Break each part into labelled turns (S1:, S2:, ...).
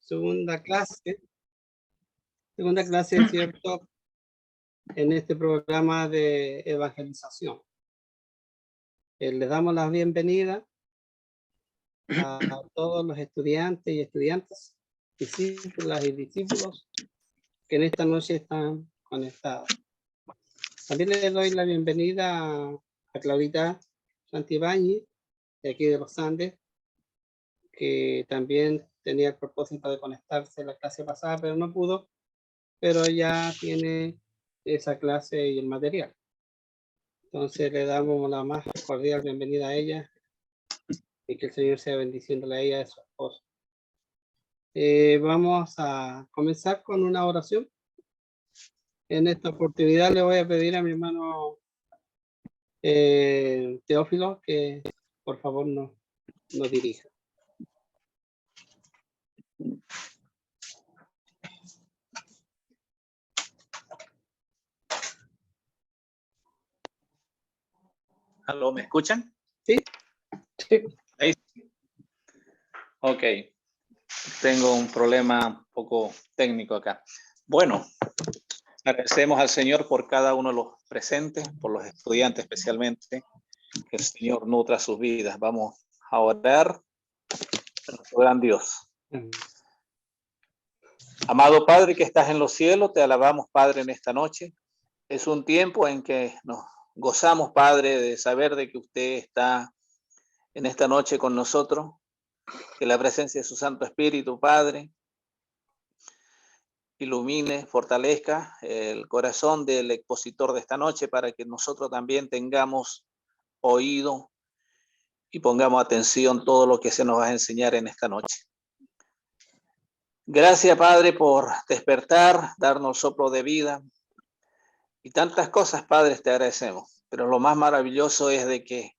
S1: segunda clase, ¿cierto? En este programa de evangelización. Les damos la bienvenida a todos los estudiantes y estudiantes, discípulas y discípulos que en esta noche están conectados. También les doy la bienvenida a Claudita Santibáñez, de aquí de los Andes, que también tenía el propósito de conectarse a la clase pasada, pero no pudo, pero ya tiene esa clase y el material. Entonces le damos la más cordial bienvenida a ella y que el Señor sea bendiciéndole a ella y a su esposo. Vamos a comenzar con una oración. En esta oportunidad le voy a pedir a mi hermano Teófilo que por favor nos dirija.
S2: ¿Aló, me escuchan?
S1: Sí. Sí.
S2: Ahí. Ok. Tengo un problema un poco técnico acá. Bueno, agradecemos al Señor por cada uno de los presentes, por los estudiantes especialmente, que el Señor nutra sus vidas. Vamos a orar a nuestro gran Dios. Amado Padre que estás en los cielos, te alabamos, Padre, en esta noche. Es un tiempo en que nos gozamos, Padre, de saber de que usted está en esta noche con nosotros, que la presencia de su Santo Espíritu, Padre, ilumine, fortalezca el corazón del expositor de esta noche para que nosotros también tengamos oído y pongamos atención a todo lo que se nos va a enseñar en esta noche. Gracias, Padre, por despertar, darnos soplo de vida y tantas cosas, Padre, te agradecemos. Pero lo más maravilloso es de que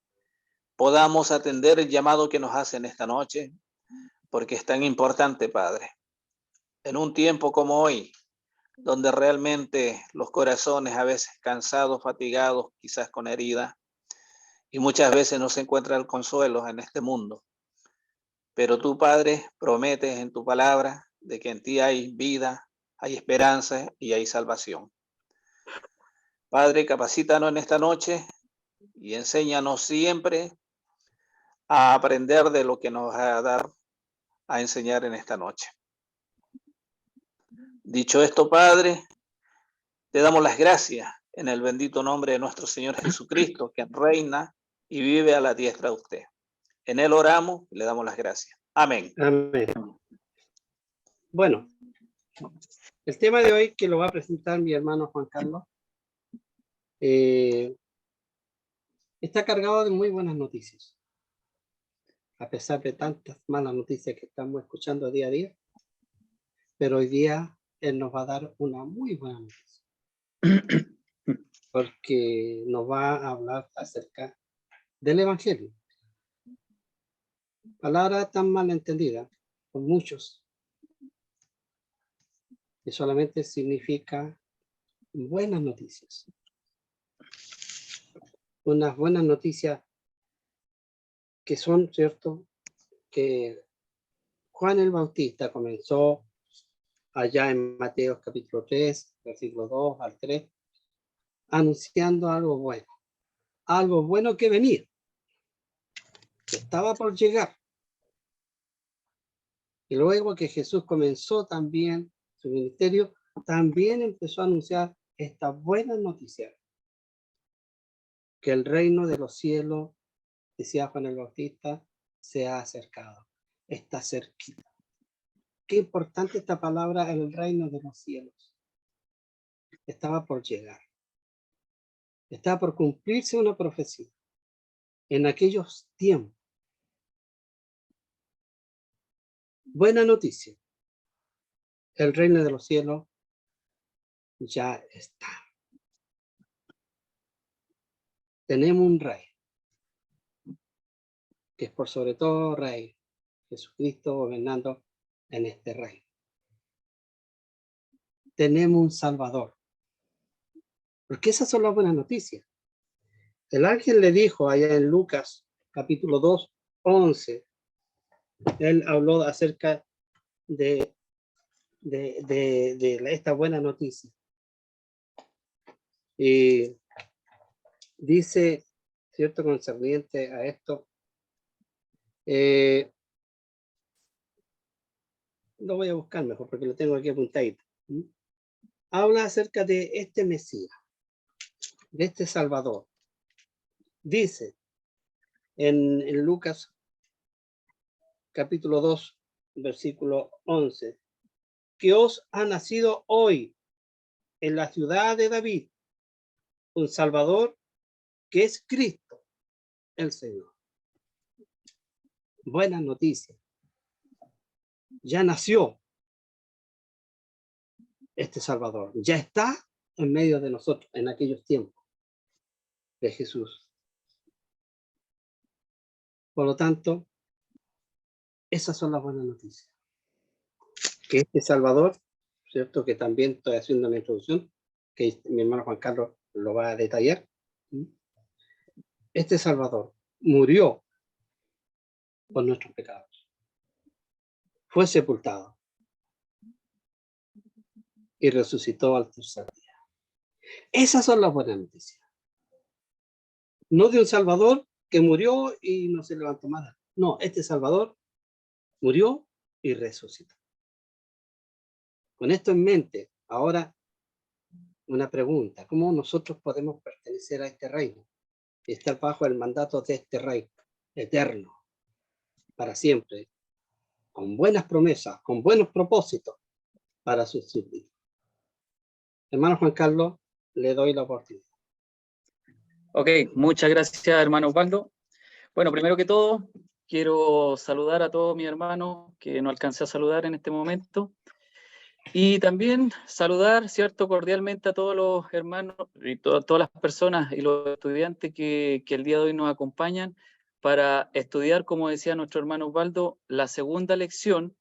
S2: podamos atender el llamado que nos hacen esta noche, porque es tan importante, Padre. En un tiempo como hoy, donde realmente los corazones a veces cansados, fatigados, quizás con heridas, y muchas veces no se encuentra el consuelo en este mundo. Pero tú, Padre, prometes en tu palabra de que en ti hay vida, hay esperanza y hay salvación. Padre, capacítanos en esta noche y enséñanos siempre a aprender de lo que nos va a dar a enseñar en esta noche. Dicho esto, Padre, te damos las gracias en el bendito nombre de nuestro Señor Jesucristo, que reina y vive a la diestra de usted. En él oramos y le damos las gracias. Amén.
S1: Amén. Bueno, el tema de hoy que lo va a presentar mi hermano Juan Carlos está cargado de muy buenas noticias. A pesar de tantas malas noticias que estamos escuchando día a día, pero hoy día él nos va a dar una muy buena noticia, porque nos va a hablar acerca del Evangelio. Palabra tan mal entendida por muchos, que solamente significa buenas noticias. Unas buenas noticias que son, ¿cierto?, que Juan el Bautista comenzó allá en Mateo capítulo 3, versículo 2 al 3, anunciando algo bueno que venía, que estaba por llegar. Y luego que Jesús comenzó también su ministerio, también empezó a anunciar esta buena noticia, que el reino de los cielos, decía Juan el Bautista, se ha acercado, está cerquita. Qué importante esta palabra, el reino de los cielos. Estaba por llegar. Estaba por cumplirse una profecía. En aquellos tiempos. Buena noticia. El reino de los cielos ya está. Tenemos un rey, que es por sobre todo rey, Jesucristo gobernando en este reino. Tenemos un Salvador. Porque esas son las buenas noticias. El ángel le dijo allá en Lucas capítulo 2, 11, él habló acerca de esta buena noticia. Y dice, ¿cierto?, concerniente a esto, lo voy a buscar mejor porque lo tengo aquí apuntadito. Habla acerca de este Mesías, de este Salvador. Dice en Lucas capítulo 2, versículo 11, que os ha nacido hoy en la ciudad de David un Salvador que es Cristo el Señor. Buena noticia. Ya nació este Salvador. Ya está en medio de nosotros en aquellos tiempos de Jesús. Por lo tanto, esas son las buenas noticias. Que este Salvador, ¿cierto?, que también estoy haciendo una introducción, que mi hermano Juan Carlos lo va a detallar. Este Salvador murió por nuestros pecados. Fue sepultado y resucitó al tercer día. Esas son las buenas noticias. No de un Salvador que murió y no se levantó más. No, este Salvador murió y resucitó. Con esto en mente, ahora una pregunta: ¿cómo nosotros podemos pertenecer a este reino y estar bajo el mandato de este rey eterno para siempre, con buenas promesas, con buenos propósitos para sus súbditos? Hermano Juan Carlos, le doy la oportunidad.
S3: Ok, muchas gracias, hermano Osvaldo. Bueno, primero que todo, quiero saludar a todos mis hermanos que no alcancé a saludar en este momento. Y también saludar, ¿cierto?, cordialmente a todos los hermanos y todas las personas y los estudiantes que el día de hoy nos acompañan para estudiar, como decía nuestro hermano Osvaldo, la segunda lección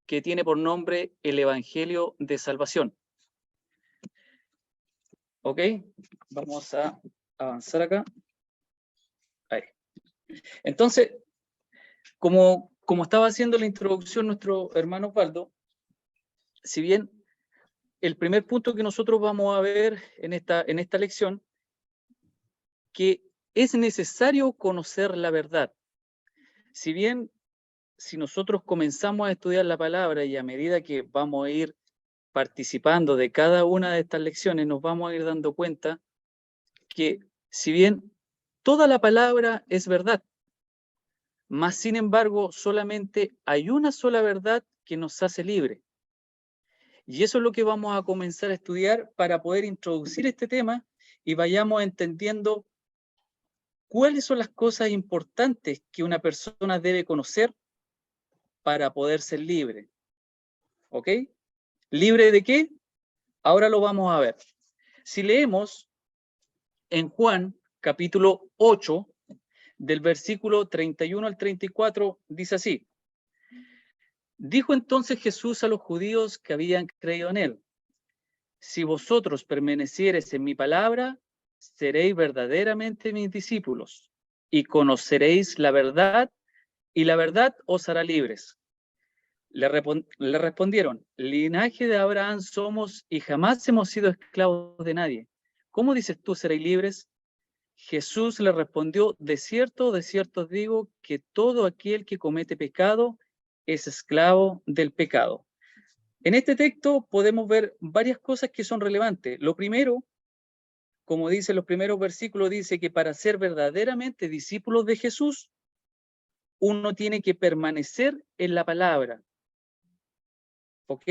S3: que tiene por nombre el Evangelio de Salvación. Ok, vamos a avanzar acá. Ahí. Entonces, como estaba haciendo la introducción nuestro hermano Osvaldo, si bien el primer punto que nosotros vamos a ver en esta lección, que es necesario conocer la verdad. Si bien, si nosotros comenzamos a estudiar la palabra y a medida que vamos a ir participando de cada una de estas lecciones, nos vamos a ir dando cuenta que si bien toda la palabra es verdad, mas sin embargo solamente hay una sola verdad que nos hace libre. Y eso es lo que vamos a comenzar a estudiar para poder introducir este tema y vayamos entendiendo cuáles son las cosas importantes que una persona debe conocer para poder ser libre. ¿Ok? ¿Libre de qué? Ahora lo vamos a ver. Si leemos en Juan capítulo 8, del versículo 31 al 34, dice así: dijo entonces Jesús a los judíos que habían creído en él: si vosotros permaneciereis en mi palabra, seréis verdaderamente mis discípulos, y conoceréis la verdad, y la verdad os hará libres. Le respondieron: linaje de Abraham somos, y jamás hemos sido esclavos de nadie. ¿Cómo dices tú seréis libres? Jesús le respondió: de cierto os digo, que todo aquel que comete pecado es esclavo del pecado. En este texto podemos ver varias cosas que son relevantes. Lo primero, como dicen los primeros versículos, dice que para ser verdaderamente discípulos de Jesús, uno tiene que permanecer en la palabra. ¿Ok?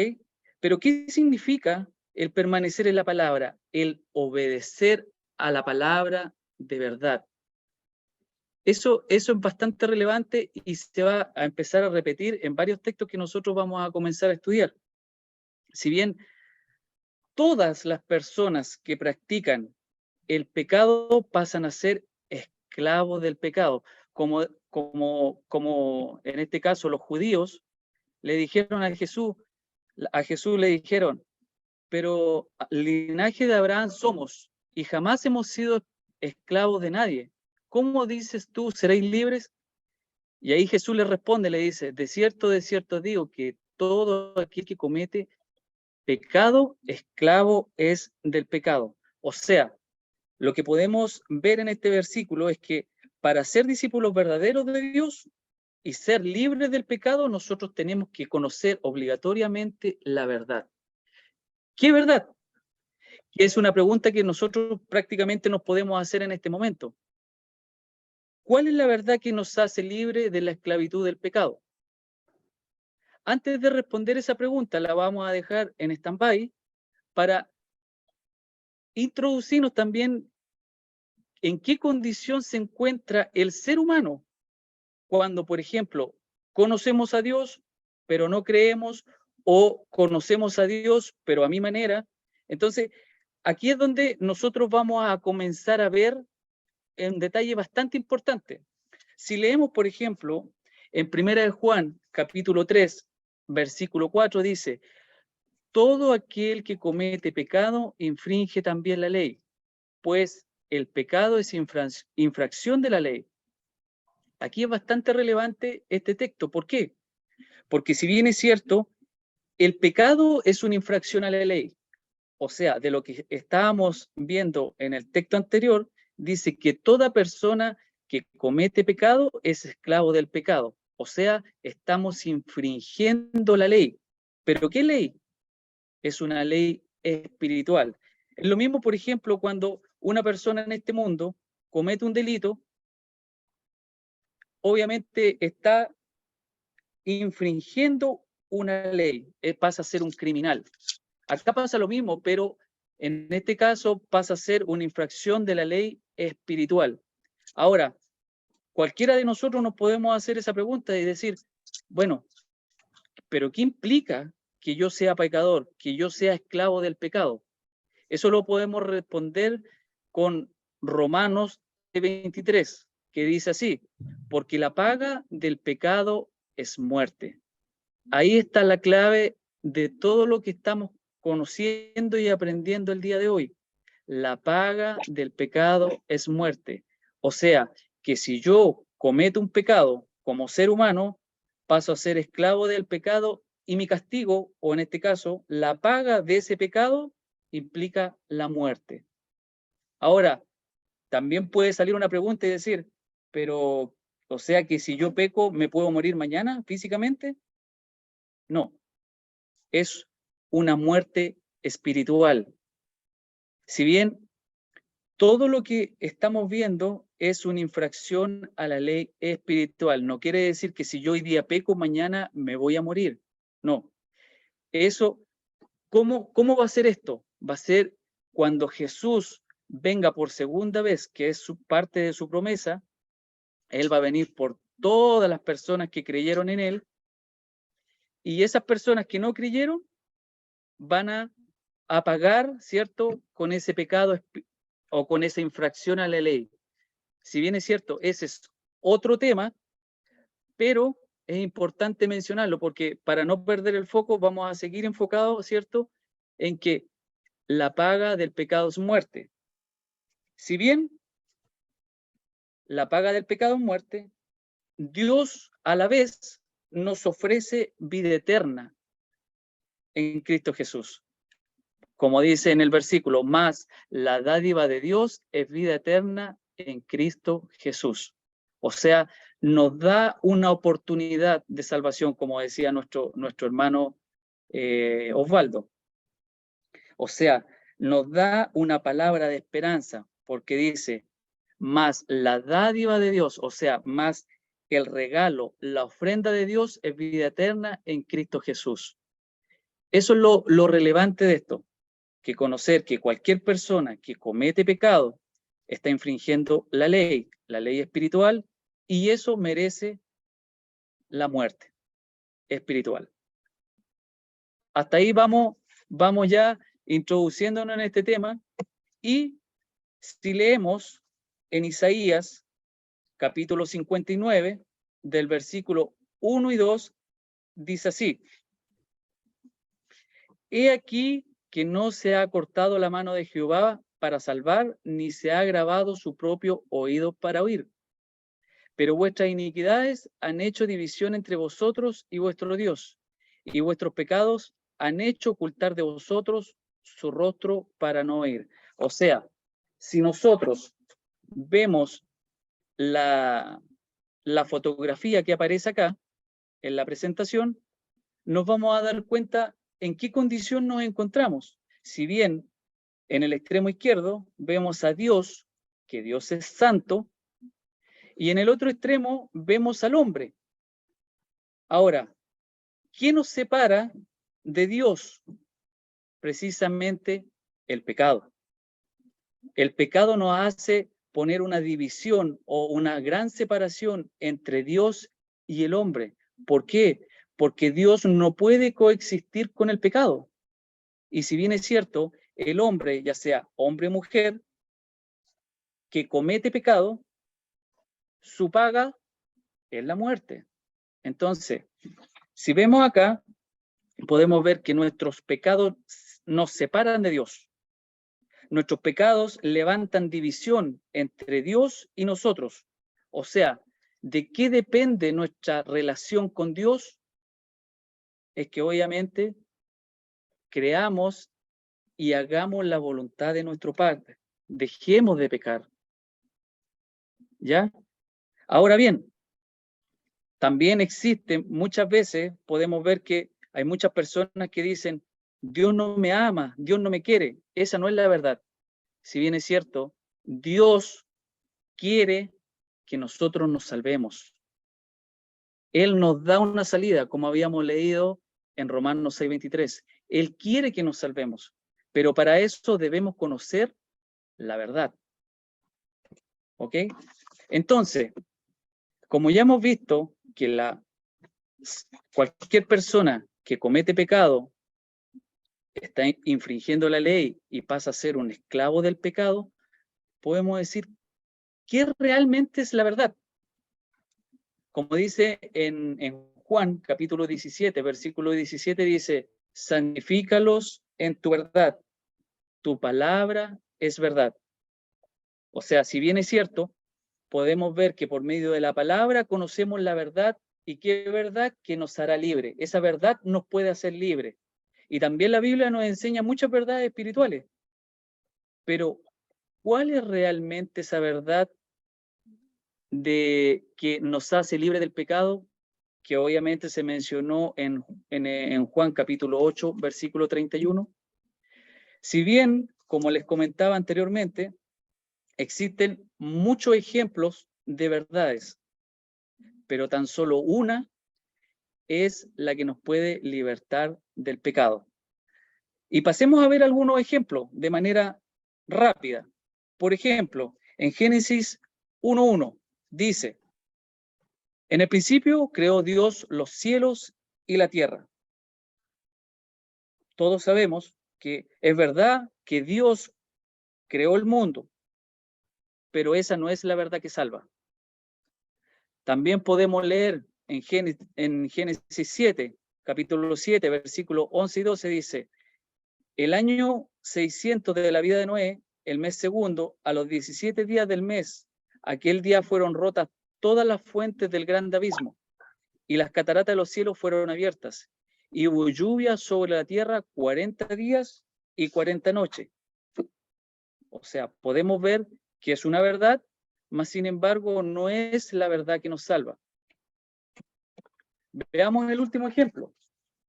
S3: Pero ¿qué significa el permanecer en la palabra? El obedecer a la palabra de verdad. Eso es bastante relevante y se va a empezar a repetir en varios textos que nosotros vamos a comenzar a estudiar. Si bien todas las personas que practican el pecado pasan a ser esclavos del pecado, como en este caso los judíos le dijeron a Jesús le dijeron: pero linaje de Abraham somos y jamás hemos sido esclavos de nadie. ¿Cómo dices tú seréis libres? Y ahí Jesús le responde, le dice: de cierto digo, que todo aquel que comete pecado, esclavo es del pecado. O sea, lo que podemos ver en este versículo es que para ser discípulos verdaderos de Dios y ser libres del pecado, nosotros tenemos que conocer obligatoriamente la verdad. ¿Qué verdad? Que es una pregunta que nosotros prácticamente nos podemos hacer en este momento. ¿Cuál es la verdad que nos hace libre de la esclavitud del pecado? Antes de responder esa pregunta, la vamos a dejar en stand-by para introducirnos también en qué condición se encuentra el ser humano cuando, por ejemplo, conocemos a Dios, pero no creemos, o conocemos a Dios, pero a mi manera. Entonces, aquí es donde nosotros vamos a comenzar a ver un detalle bastante importante. Si leemos, por ejemplo, en 1 de Juan, capítulo 3, versículo 4, dice: todo aquel que comete pecado infringe también la ley, pues el pecado es infracción de la ley. Aquí es bastante relevante este texto. ¿Por qué? Porque si bien es cierto, el pecado es una infracción a la ley. O sea, de lo que estábamos viendo en el texto anterior, dice que toda persona que comete pecado es esclavo del pecado. O sea, estamos infringiendo la ley. ¿Pero qué ley? Es una ley espiritual. Es lo mismo, por ejemplo, cuando una persona en este mundo comete un delito, obviamente está infringiendo una ley, pasa a ser un criminal. Acá pasa lo mismo, pero en este caso pasa a ser una infracción de la ley espiritual. Ahora, cualquiera de nosotros nos podemos hacer esa pregunta y decir, bueno, pero ¿qué implica que yo sea pecador, que yo sea esclavo del pecado? Eso lo podemos responder con Romanos 23, que dice así: porque la paga del pecado es muerte. Ahí está la clave de todo lo que estamos conociendo y aprendiendo el día de hoy. La paga del pecado es muerte. O sea, que si yo cometo un pecado como ser humano, paso a ser esclavo del pecado y mi castigo, o en este caso, la paga de ese pecado, implica la muerte. Ahora, también puede salir una pregunta y decir, pero, o sea que si yo peco, ¿me puedo morir mañana físicamente? No, es una muerte espiritual. Si bien todo lo que estamos viendo es una infracción a la ley espiritual, no quiere decir que si yo hoy día peco, mañana me voy a morir. No. Eso, ¿cómo va a ser esto? Va a ser cuando Jesús venga por segunda vez, que es parte de su promesa. Él va a venir por todas las personas que creyeron en Él, y esas personas que no creyeron van a pagar, ¿cierto?, con ese pecado o con esa infracción a la ley. Si bien es cierto, ese es otro tema, pero es importante mencionarlo porque para no perder el foco vamos a seguir enfocados, ¿cierto?, en que la paga del pecado es muerte. Si bien la paga del pecado es muerte, Dios a la vez nos ofrece vida eterna en Cristo Jesús. Como dice en el versículo, más la dádiva de Dios es vida eterna en Cristo Jesús. O sea, nos da una oportunidad de salvación, como decía nuestro hermano Osvaldo. O sea, nos da una palabra de esperanza, porque dice, más la dádiva de Dios, o sea, más el regalo, la ofrenda de Dios es vida eterna en Cristo Jesús. Eso es lo relevante de esto, que conocer que cualquier persona que comete pecado está infringiendo la ley espiritual, y eso merece la muerte espiritual. Hasta ahí vamos ya introduciéndonos en este tema, y si leemos en Isaías capítulo 59 del versículo 1 y 2, dice así: he aquí que no se ha cortado la mano de Jehová para salvar, ni se ha agravado su propio oído para oír. Pero vuestras iniquidades han hecho división entre vosotros y vuestro Dios, y vuestros pecados han hecho ocultar de vosotros su rostro para no oír. O sea, si nosotros vemos la fotografía que aparece acá en la presentación, nos vamos a dar cuenta en qué condición nos encontramos. Si bien en el extremo izquierdo vemos a Dios, que Dios es santo, y en el otro extremo vemos al hombre. Ahora, ¿qué nos separa de Dios? Precisamente el pecado. El pecado nos hace poner una división o una gran separación entre Dios y el hombre. ¿Por qué? Porque Dios no puede coexistir con el pecado. Y si bien es cierto, el hombre, ya sea hombre o mujer, que comete pecado, su paga es la muerte. Entonces, si vemos acá, podemos ver que nuestros pecados nos separan de Dios. Nuestros pecados levantan división entre Dios y nosotros. O sea, ¿de qué depende nuestra relación con Dios? Es que obviamente creamos y hagamos la voluntad de nuestro Padre. Dejemos de pecar. ¿Ya? Ahora bien, también existe, muchas veces podemos ver que hay muchas personas que dicen, Dios no me ama, Dios no me quiere. Esa no es la verdad. Si bien es cierto, Dios quiere que nosotros nos salvemos. Él nos da una salida, como habíamos leído en Romanos 6:23. Él quiere que nos salvemos, pero para eso debemos conocer la verdad. ¿Ok? Entonces, como ya hemos visto que cualquier persona que comete pecado está infringiendo la ley y pasa a ser un esclavo del pecado, podemos decir, ¿qué realmente es la verdad? Como dice en Juan, capítulo 17, versículo 17, dice, santifícalos en tu verdad, tu palabra es verdad. O sea, si bien es cierto, podemos ver que por medio de la palabra conocemos la verdad, y qué verdad que nos hará libre. Esa verdad nos puede hacer libre. Y también la Biblia nos enseña muchas verdades espirituales. Pero, ¿cuál es realmente esa verdad de que nos hace libre del pecado? Que obviamente se mencionó en Juan capítulo 8, versículo 31. Si bien, como les comentaba anteriormente, existen muchos ejemplos de verdades, pero tan solo una es la que nos puede libertar del pecado. Y pasemos a ver algunos ejemplos de manera rápida. Por ejemplo, en Génesis 1:1 dice, en el principio creó Dios los cielos y la tierra. Todos sabemos que es verdad que Dios creó el mundo, pero esa no es la verdad que salva. También podemos leer en Génesis 7, capítulo 7, versículos 11 y 12, dice, el año 600 de la vida de Noé, el mes segundo, a los 17 días del mes, aquel día fueron rotas todas las fuentes del gran abismo, y las cataratas de los cielos fueron abiertas, y hubo lluvia sobre la tierra 40 días y 40 noches. O sea, podemos ver que es una verdad, mas sin embargo no es la verdad que nos salva. Veamos el último ejemplo.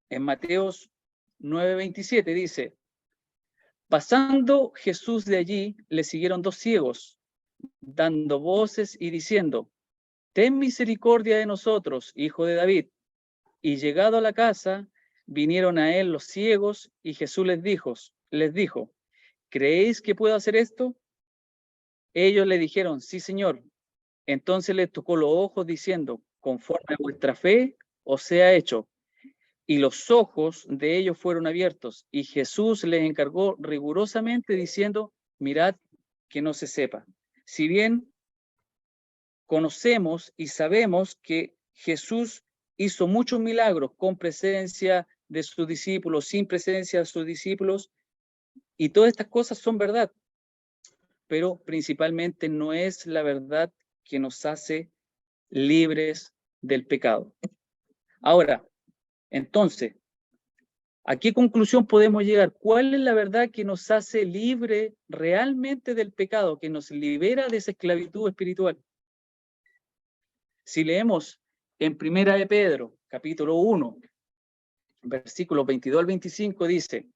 S3: En Mateos 9:27 dice, pasando Jesús de allí, le siguieron dos ciegos, dando voces y diciendo, ten misericordia de nosotros, hijo de David. Y llegado a la casa, vinieron a él los ciegos, y Jesús les dijo, ¿creéis que puedo hacer esto? Ellos le dijeron, sí, Señor. Entonces les tocó los ojos, diciendo, conforme a vuestra fe os sea hecho. Y los ojos de ellos fueron abiertos, y Jesús les encargó rigurosamente, diciendo, mirad que no se sepa. Si bien conocemos y sabemos que Jesús hizo muchos milagros con presencia de sus discípulos, sin presencia de sus discípulos, y todas estas cosas son verdad, pero principalmente no es la verdad que nos hace libres del pecado. Ahora, entonces, ¿A qué conclusión podemos llegar? ¿Cuál es la verdad que nos hace libre realmente del pecado, que nos libera de esa esclavitud espiritual? Si leemos en Primera de Pedro, capítulo 1, versículos 22 al 25, dice: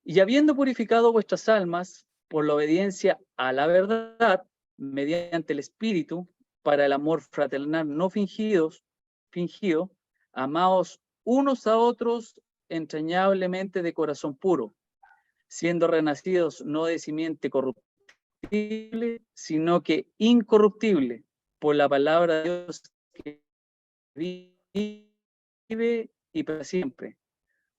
S3: y habiendo purificado vuestras almas por la obediencia a la verdad, mediante el Espíritu, para el amor fraternal no fingido, amaos unos a otros entrañablemente de corazón puro, siendo renacidos no de simiente corruptible, sino que incorruptible, por la palabra de Dios que vive y para siempre.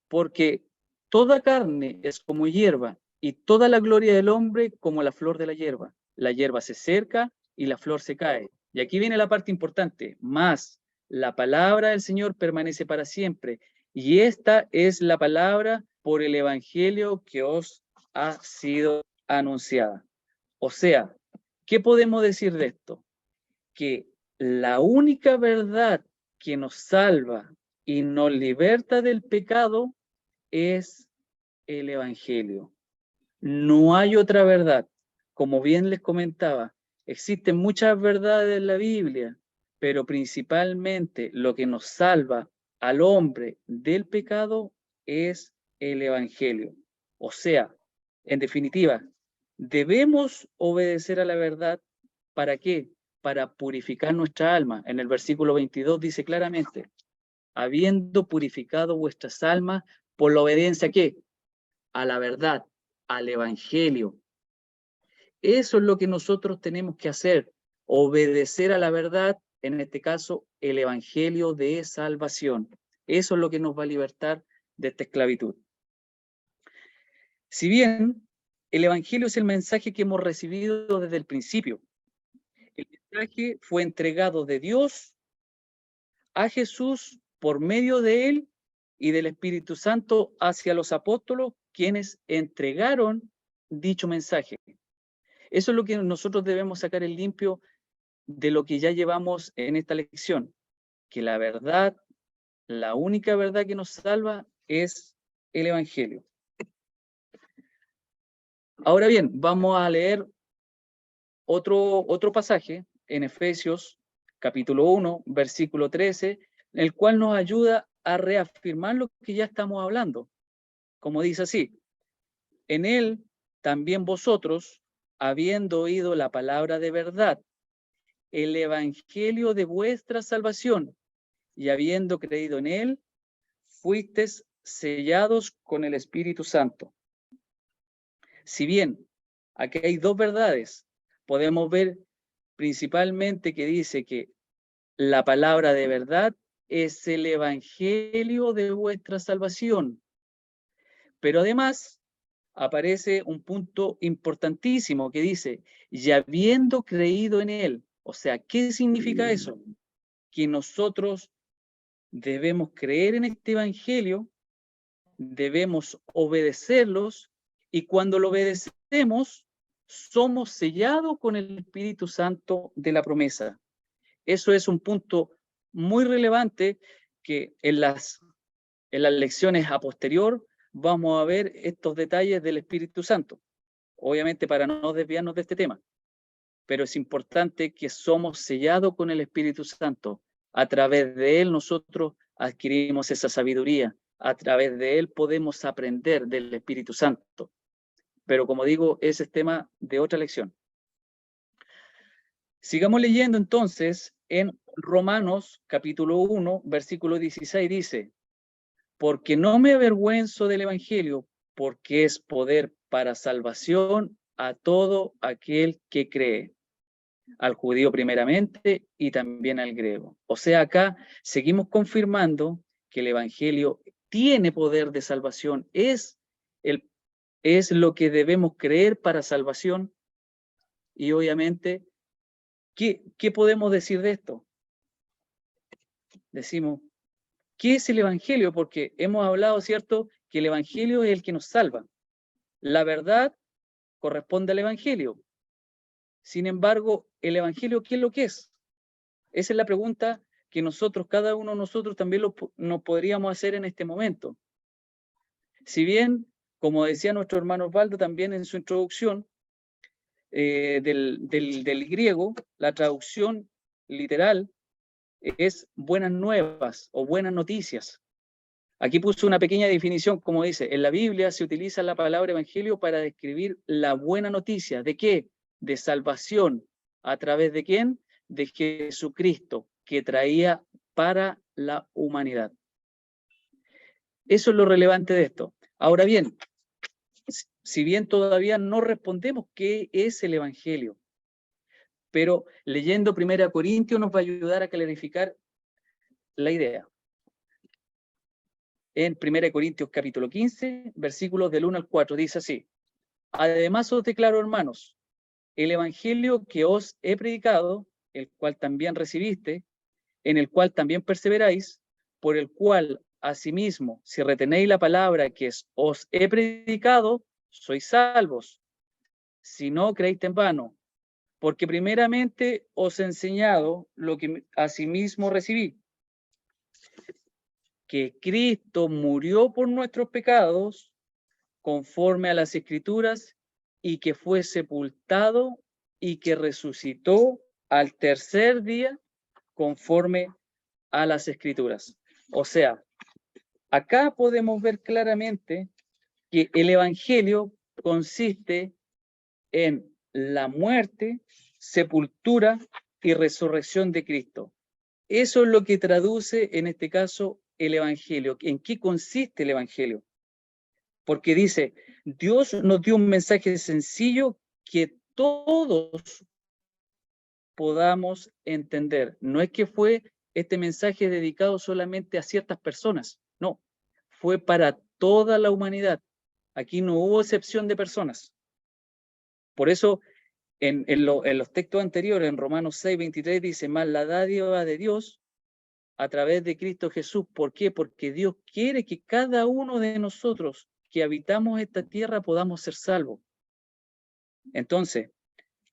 S3: Porque toda carne es como hierba, y toda la gloria del hombre como la flor de la hierba. La hierba se seca y la flor se cae. Y aquí viene la parte importante: mas la palabra del Señor permanece para siempre. Y esta es la palabra por el evangelio que os ha sido anunciada. O sea, ¿qué podemos decir de esto? Que la única verdad que nos salva y nos liberta del pecado es el evangelio. No hay otra verdad. Como bien les comentaba, existen muchas verdades en la Biblia, pero principalmente lo que nos salva al hombre del pecado es el evangelio. O sea, en definitiva, debemos obedecer a la verdad. ¿Para qué? Para purificar nuestra alma. En el versículo 22 dice claramente: habiendo purificado vuestras almas por la obediencia ¿a qué? A la verdad, al evangelio. Eso es lo que nosotros tenemos que hacer: obedecer a la verdad, en este caso, el evangelio de salvación. Eso es lo que nos va a libertar de esta esclavitud. Si bien el evangelio es el mensaje que hemos recibido desde el principio, el mensaje fue entregado de Dios a Jesús por medio de él y del Espíritu Santo hacia los apóstolos, quienes entregaron dicho mensaje. Eso es lo que nosotros debemos sacar en limpio de lo que ya llevamos en esta lección: que la verdad, la única verdad que nos salva es el evangelio. Ahora bien, vamos a leer otro pasaje en Efesios capítulo 1, versículo 13, el cual nos ayuda a reafirmar lo que ya estamos hablando. Como dice así: en él también vosotros, habiendo oído la palabra de verdad, el evangelio de vuestra salvación, y habiendo creído en él, fuisteis sellados con el Espíritu Santo. Si bien aquí hay dos verdades, podemos ver principalmente que dice que la palabra de verdad es el evangelio de vuestra salvación. Pero además aparece un punto importantísimo que dice: y habiendo creído en él. O sea, ¿qué significa eso? Que nosotros debemos creer en este evangelio, debemos obedecerlos, y cuando lo obedecemos, somos sellados con el Espíritu Santo de la promesa. Eso es un punto muy relevante que en las lecciones a posterior vamos a ver estos detalles del Espíritu Santo, obviamente para no desviarnos de este tema, pero es importante que somos sellados con el Espíritu Santo. A través de él nosotros adquirimos esa sabiduría, a través de él podemos aprender del Espíritu Santo. Pero como digo, ese es tema de otra lección. Sigamos leyendo entonces en Romanos capítulo 1, versículo 16 dice: porque no me avergüenzo del evangelio, porque es poder para salvación a todo aquel que cree, al judío primeramente y también al griego. O sea, acá seguimos confirmando que el evangelio tiene poder de salvación, es lo que debemos creer para salvación. Y obviamente, ¿qué podemos decir de esto? Decimos, ¿qué es el evangelio? Porque hemos hablado, ¿cierto?, que el evangelio es el que nos salva. La verdad corresponde al evangelio. Sin embargo, ¿el evangelio qué es lo que es? Esa es la pregunta que nosotros, cada uno de nosotros también nos podríamos hacer en este momento. Si bien, como decía nuestro hermano Osvaldo también en su introducción, del griego, la traducción literal es buenas nuevas o buenas noticias. Aquí puso una pequeña definición, como dice, en la Biblia se utiliza la palabra evangelio para describir la buena noticia. ¿De qué? De salvación. ¿A través de quién? De Jesucristo, que traía para la humanidad. Eso es lo relevante de esto. Ahora bien, si bien todavía no respondemos qué es el evangelio, pero leyendo 1 Corintios nos va a ayudar a clarificar la idea. En 1 Corintios capítulo 15, versículos del 1 al 4, dice así: además os declaro, hermanos, el evangelio que os he predicado, el cual también recibiste, en el cual también perseveráis, por el cual asimismo, si retenéis la palabra que os he predicado, sois salvos, si no creéis en vano, porque primeramente os he enseñado lo que asimismo recibí, que Cristo murió por nuestros pecados, conforme a las Escrituras, y que fue sepultado y que resucitó al tercer día, conforme a las Escrituras. O sea, acá podemos ver claramente que el Evangelio consiste en la muerte, sepultura y resurrección de Cristo. Eso es lo que traduce en este caso el Evangelio. ¿En qué consiste el Evangelio? Porque dice, Dios nos dio un mensaje sencillo que todos podamos entender. No es que fue este mensaje dedicado solamente a ciertas personas, no, fue para toda la humanidad. Aquí no hubo excepción de personas. Por eso, en los textos anteriores, en Romanos 6, 23, dice, más la dádiva de Dios a través de Cristo Jesús. ¿Por qué? Porque Dios quiere que cada uno de nosotros que habitamos esta tierra podamos ser salvos. Entonces,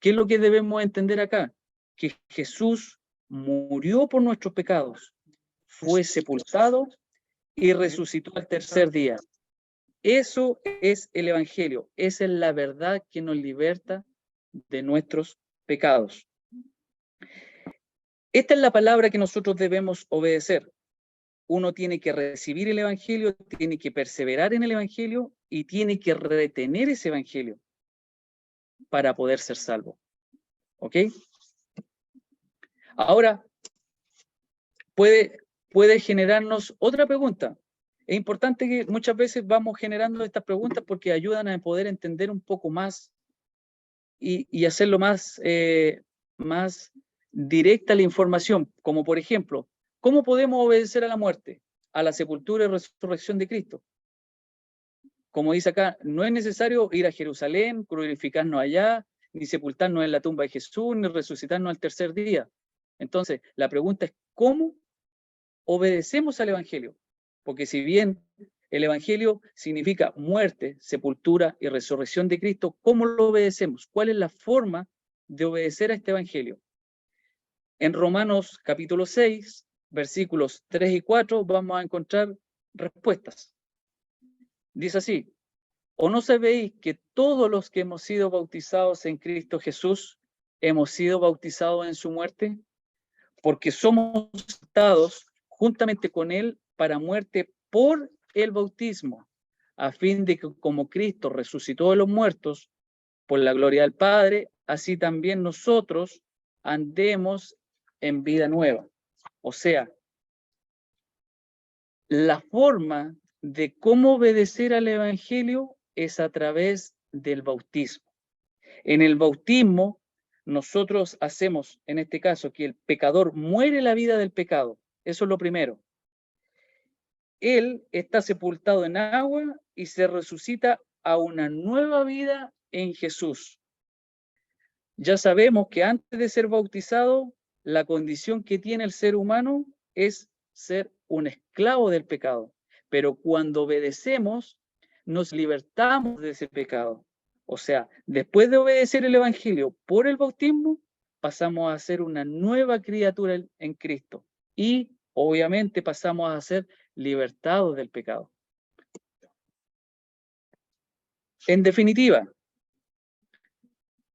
S3: ¿qué es lo que debemos entender acá? Que Jesús murió por nuestros pecados, fue sepultado y resucitó al tercer día. Eso es el Evangelio, esa es la verdad que nos liberta de nuestros pecados. Esta es la palabra que nosotros debemos obedecer. Uno tiene que recibir el Evangelio, tiene que perseverar en el Evangelio y tiene que retener ese Evangelio para poder ser salvo. ¿Ok? Ahora, puede generarnos otra pregunta. Es importante que muchas veces vamos generando estas preguntas porque ayudan a poder entender un poco más y hacerlo más directa la información, como por ejemplo, ¿cómo podemos obedecer a la muerte, a la sepultura y resurrección de Cristo? Como dice acá, no es necesario ir a Jerusalén, crucificarnos allá, ni sepultarnos en la tumba de Jesús, ni resucitarnos al tercer día. Entonces, la pregunta es, ¿cómo obedecemos al Evangelio? Porque si bien el Evangelio significa muerte, sepultura y resurrección de Cristo, ¿cómo lo obedecemos? ¿Cuál es la forma de obedecer a este Evangelio? En Romanos capítulo 6, versículos 3 y 4, vamos a encontrar respuestas. Dice así: ¿o no sabéis que todos los que hemos sido bautizados en Cristo Jesús hemos sido bautizados en su muerte? Porque somos bautizados juntamente con él para muerte por el bautismo, a fin de que como Cristo resucitó de los muertos por la gloria del Padre, así también nosotros andemos en vida nueva. O sea, la forma de cómo obedecer al Evangelio es a través del bautismo. En el bautismo, nosotros hacemos, en este caso, que el pecador muere la vida del pecado. Eso es lo primero. Él está sepultado en agua y se resucita a una nueva vida en Jesús. Ya sabemos que antes de ser bautizado, la condición que tiene el ser humano es ser un esclavo del pecado. Pero cuando obedecemos, nos libertamos de ese pecado. O sea, después de obedecer el Evangelio por el bautismo, pasamos a ser una nueva criatura en Cristo. Y obviamente pasamos a ser libertados del pecado. En definitiva,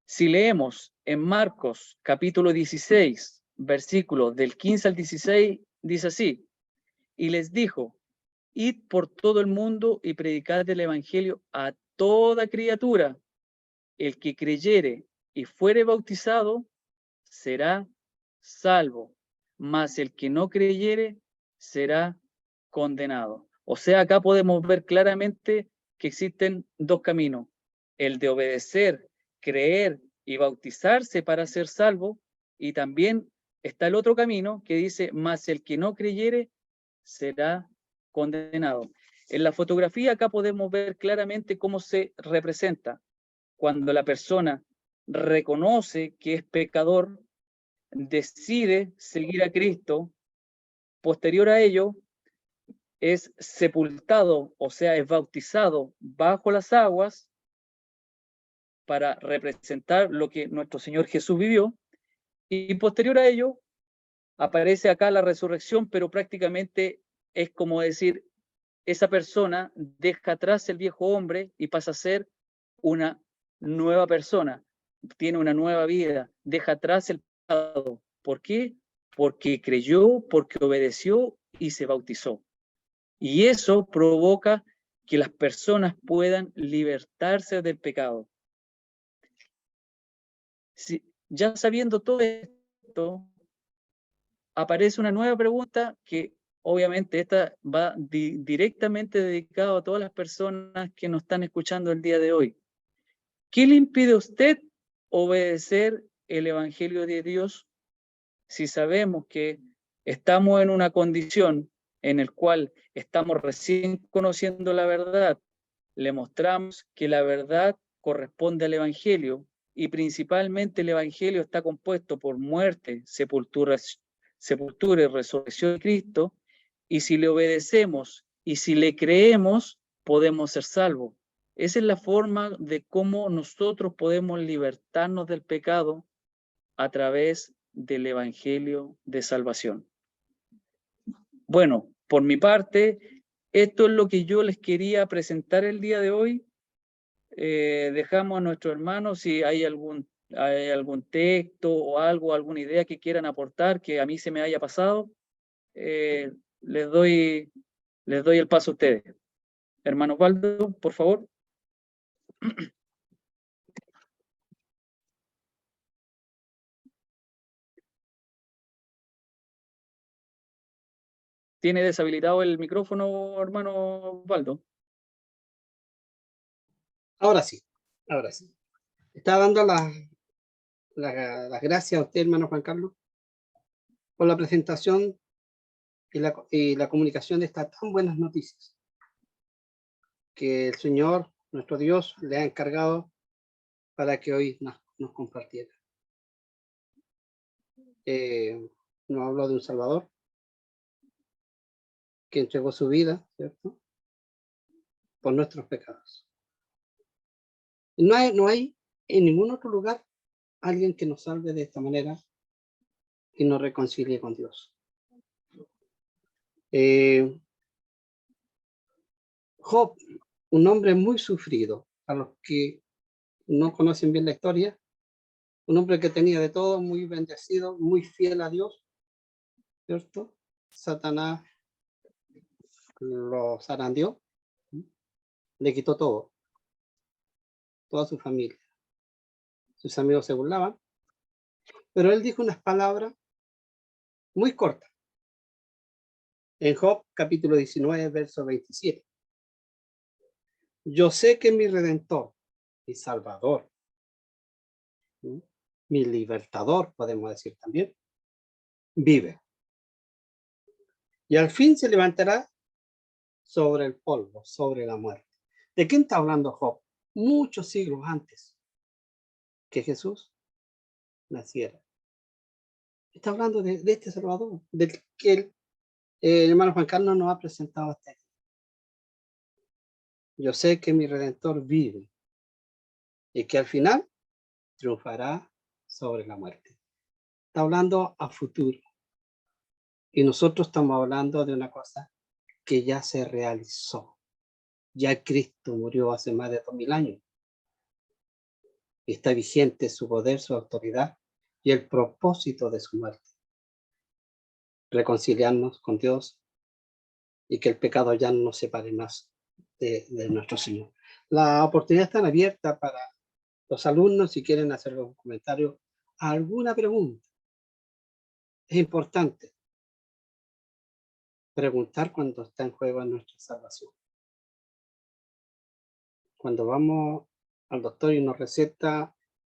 S3: si leemos en Marcos capítulo 16, versículos del 15 al 16, dice así: y les dijo, id por todo el mundo y predicad el evangelio a toda criatura. El que creyere y fuere bautizado será salvo, mas el que no creyere será condenado. O sea, acá podemos ver claramente que existen dos caminos: el de obedecer, creer y bautizarse para ser salvo, y también está el otro camino que dice, mas el que no creyere será condenado. En la fotografía acá podemos ver claramente cómo se representa cuando la persona reconoce que es pecador, decide seguir a Cristo. Posterior a ello, es sepultado, o sea, es bautizado bajo las aguas para representar lo que nuestro Señor Jesús vivió. Y posterior a ello, aparece acá la resurrección, pero prácticamente es como decir, esa persona deja atrás el viejo hombre y pasa a ser una nueva persona, tiene una nueva vida, deja atrás el pecado. ¿Por qué? Porque creyó, porque obedeció y se bautizó. Y eso provoca que las personas puedan libertarse del pecado. Ya sabiendo todo esto, aparece una nueva pregunta que obviamente esta va directamente dedicada a todas las personas que nos están escuchando el día de hoy. ¿Qué le impide a usted obedecer el Evangelio de Dios si sabemos que estamos en una condición en la cual estamos recién conociendo la verdad? Le mostramos que la verdad corresponde al Evangelio y principalmente el Evangelio está compuesto por muerte, sepultura y resurrección de Cristo, y si le obedecemos y si le creemos, podemos ser salvos. Esa es la forma de cómo nosotros podemos libertarnos del pecado a través del Evangelio de salvación. Bueno, por mi parte, esto es lo que yo les quería presentar el día de hoy. Dejamos a nuestros hermanos si hay algún texto o algo, alguna idea que quieran aportar que a mí se me haya pasado. Les doy el paso a ustedes. Hermano Osvaldo, por favor. ¿Tiene deshabilitado el micrófono, hermano Osvaldo?
S1: Ahora sí, ahora sí. Está dando las gracias a usted, hermano Juan Carlos, por la presentación y la comunicación de estas tan buenas noticias que el Señor, nuestro Dios, le ha encargado para que hoy nos compartiera. Nos habló de un Salvador que entregó su vida, ¿cierto?, por nuestros pecados. No hay en ningún otro lugar alguien que nos salve de esta manera y nos reconcilie con Dios. Job, un hombre muy sufrido, a los que no conocen bien la historia, un hombre que tenía de todo, muy bendecido, muy fiel a Dios, ¿cierto? Satanás lo zarandeó, le quitó todo, toda su familia. Sus amigos se burlaban, pero él dijo unas palabras muy cortas. En Job, capítulo 19, verso 27. Yo sé que mi Redentor, mi Salvador, mi Libertador, podemos decir también, vive. Y al fin se levantará sobre el polvo, sobre la muerte. ¿De quién está hablando Job? Muchos siglos antes que Jesús naciera. Está hablando de este Salvador, del que el hermano Juan Carlos nos ha presentado hasta aquí. Yo sé que mi Redentor vive y que al final triunfará sobre la muerte. Está hablando a futuro. Y nosotros estamos hablando de una cosa que ya se realizó. Ya Cristo murió hace más de 2000 años. Y está vigente su poder, su autoridad y el propósito de su muerte. Reconciliarnos con Dios y que el pecado ya no nos separe más de nuestro Señor. La oportunidad está abierta para los alumnos si quieren hacer un comentario, alguna pregunta. Es importante preguntar cuando está en juego nuestra salvación. Cuando vamos al doctor y nos receta